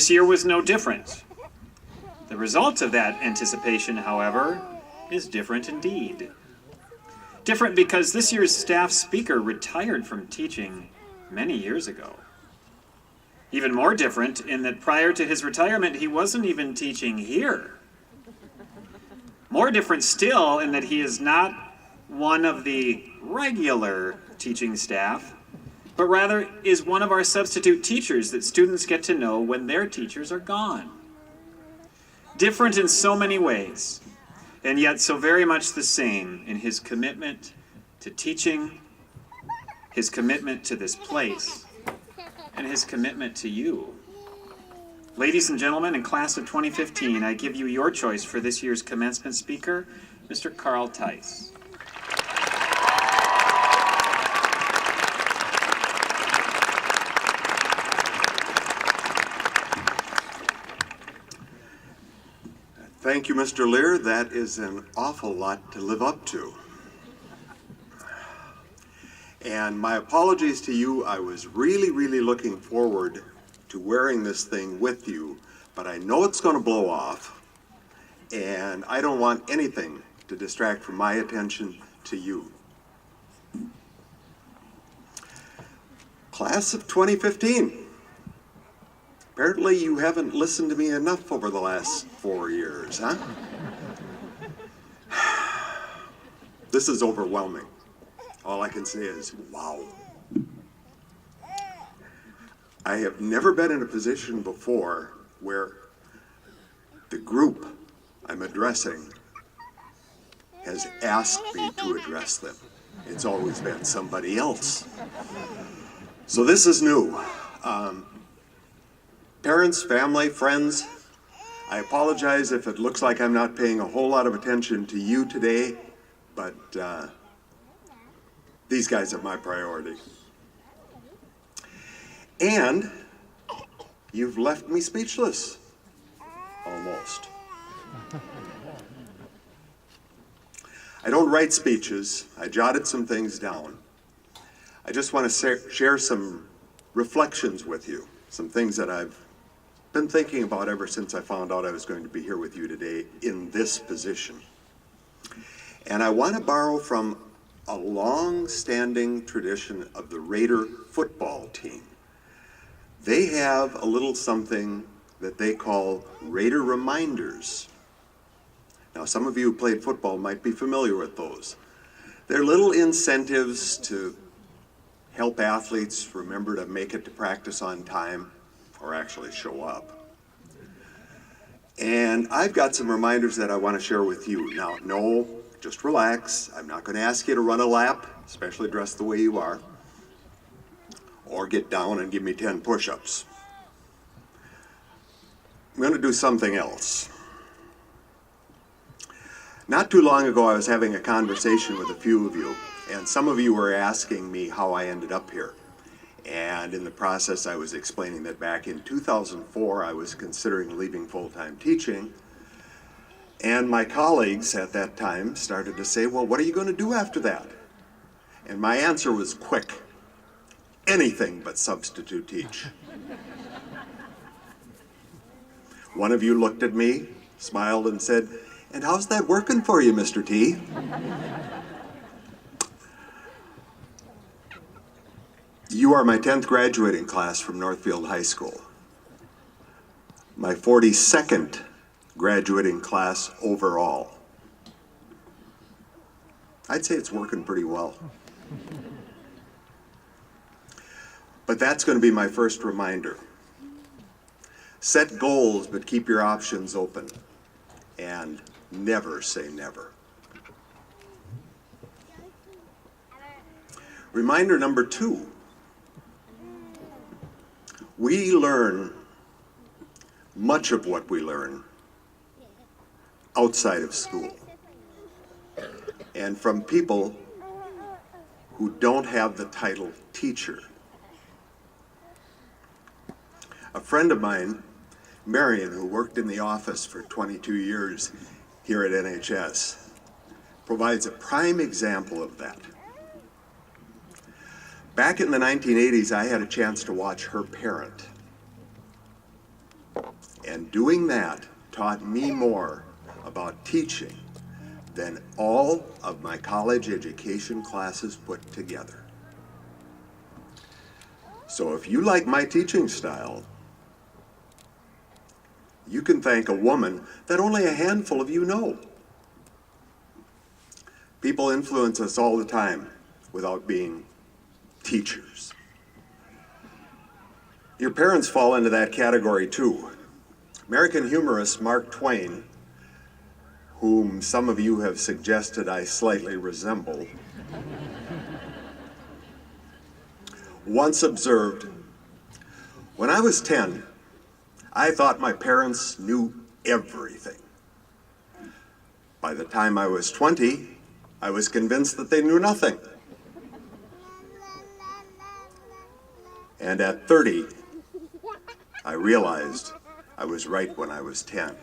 This year was no different. The result of that anticipation, however, is different indeed. Different because this year's staff speaker retired from teaching many years ago. Even more different in that prior to his retirement, he wasn't even teaching here. More different still in that he is not one of the regular teaching staff, but rather is one of our substitute teachers that students get to know when their teachers are gone. Different in so many ways, and yet so very much the same in his commitment to teaching, his commitment to this place, and his commitment to you. Ladies and gentlemen, in class of 2015, I give you your choice for this year's commencement speaker, Mr. Carl Tice. Thank you, Mr. Lear. That is an awful lot to live up to. And my apologies to you. I was really looking forward to wearing this thing with you, but I know it's going to blow off, and I don't want anything to distract from my attention to you. Class of 2015. Apparently you haven't listened to me enough over the last 4 years, huh? This is overwhelming. All I can say is, wow. I have never been in a position before where the group I'm addressing has asked me to address them. It's always been somebody else. So this is new. Parents, family, friends, I apologize if it looks like I'm not paying a whole lot of attention to you today, but these guys are my priority. And you've left me speechless, almost. I don't write speeches. I jotted some things down. I just want to share some reflections with you, some things that I've been thinking about ever since I found out I was going to be here with you today in this position. And I want to borrow from a long-standing tradition of the Raider football team. They have a little something that they call Raider reminders. Now, some of you who played football might be familiar with those. They're little incentives to help athletes remember to make it to practice on time, or actually show up. And I've got some reminders that I want to share with you. Now, no, just relax. I'm not going to ask you to run a lap, especially dressed the way you are, or get down and give me 10 push-ups. I'm going to do something else. Not too long ago, I was having a conversation with a few of you, and some of you were asking me how I ended up here. And in the process, I was explaining that back in 2004, I was considering leaving full-time teaching. And my colleagues at that time started to say, well, what are you going to do after that? And my answer was quick: anything but substitute teach. One of you looked at me, smiled, and said, and how's that working for you, Mr. T? You are my 10th graduating class from Northfield High School. My 42nd graduating class overall. I'd say it's working pretty well. But that's going to be my first reminder. Set goals, but keep your options open. And never say never. Reminder number 2. We learn much of what we learn outside of school and from people who don't have the title teacher. A friend of mine, Marion, who worked in the office for 22 years here at NHS, provides a prime example of that. Back in the 1980s, I had a chance to watch her parent. And doing that taught me more about teaching than all of my college education classes put together. So if you like my teaching style, you can thank a woman that only a handful of you know. People influence us all the time without being teachers. Your parents fall into that category too. American humorist Mark Twain, whom some of you have suggested I slightly resemble, once observed, "When I was 10, I thought my parents knew everything. By the time I was 20, I was convinced that they knew nothing. And at 30, I realized I was right when I was 10.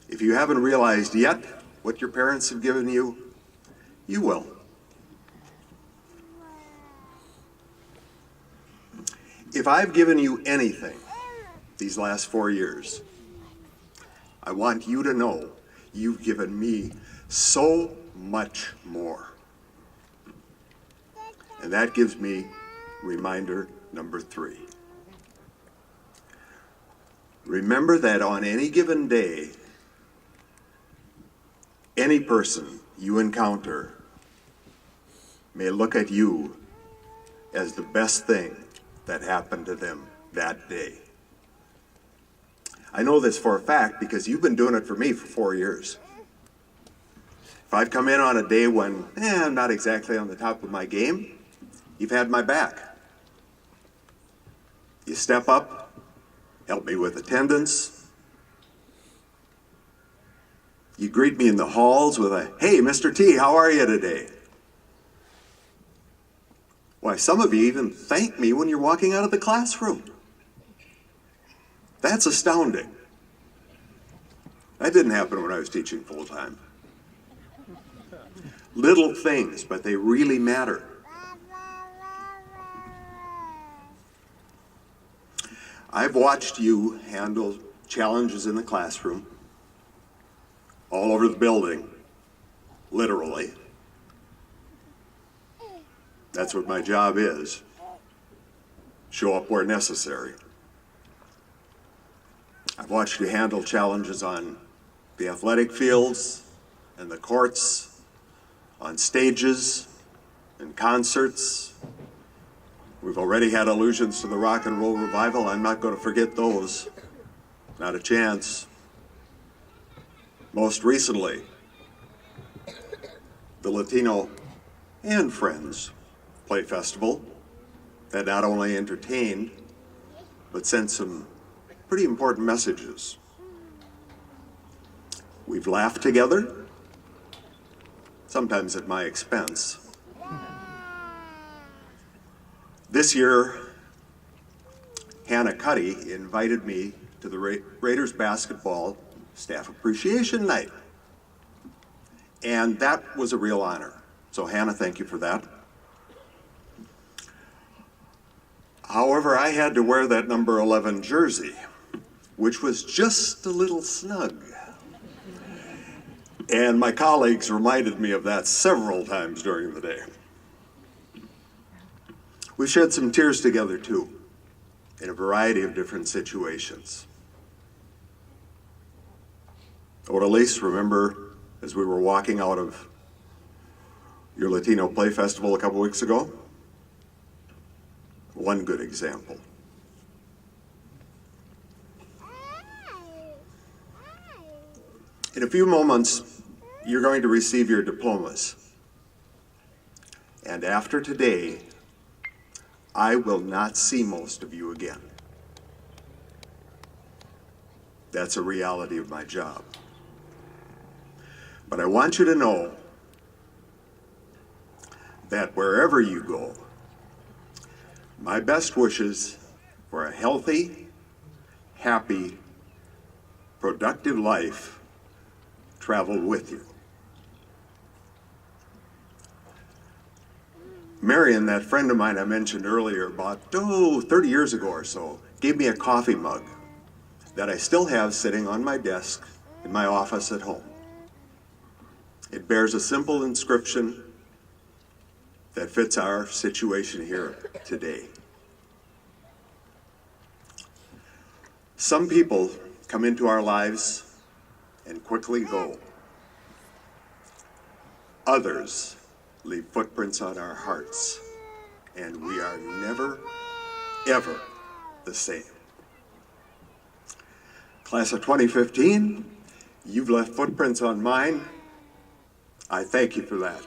If you haven't realized yet what your parents have given you, you will. If I've given you anything these last 4 years, I want you to know you've given me so much more. And that gives me reminder number 3. Remember that on any given day, any person you encounter may look at you as the best thing that happened to them that day. I know this for a fact because you've been doing it for me for 4 years. If I've come in on a day when I'm not exactly on the top of my game, you've had my back. You step up, help me with attendance. You greet me in the halls with a, "Hey, Mr. T, how are you today?" Why, some of you even thank me when you're walking out of the classroom. That's astounding. That didn't happen when I was teaching full-time. Little things, but they really matter. I've watched you handle challenges in the classroom, all over the building, literally. That's what my job is. Show up where necessary. I've watched you handle challenges on the athletic fields and the courts, on stages and concerts. We've already had allusions to the rock and roll revival. I'm not going to forget those. Not a chance. Most recently, the Latino and Friends Play Festival that not only entertained, but sent some pretty important messages. We've laughed together, sometimes at my expense. This year, Hannah Cuddy invited me to the Raiders basketball staff appreciation night. And that was a real honor. So Hannah, thank you for that. However, I had to wear that number 11 jersey, which was just a little snug. And my colleagues reminded me of that several times during the day. We shed some tears together too, in a variety of different situations. Odalise, remember as we were walking out of your Latino Play Festival a couple weeks ago? One good example. In a few moments, you're going to receive your diplomas. And after today, I will not see most of you again. That's a reality of my job. But I want you to know that wherever you go, my best wishes for a healthy, happy, productive life travel with you. Marion, that friend of mine I mentioned earlier, about 30 years ago or so, gave me a coffee mug that I still have sitting on my desk in my office at home. It bears a simple inscription that fits our situation here today. Some people come into our lives and quickly go. Others leave footprints on our hearts, and we are never, ever the same. Class of 2015, you've left footprints on mine. I thank you for that.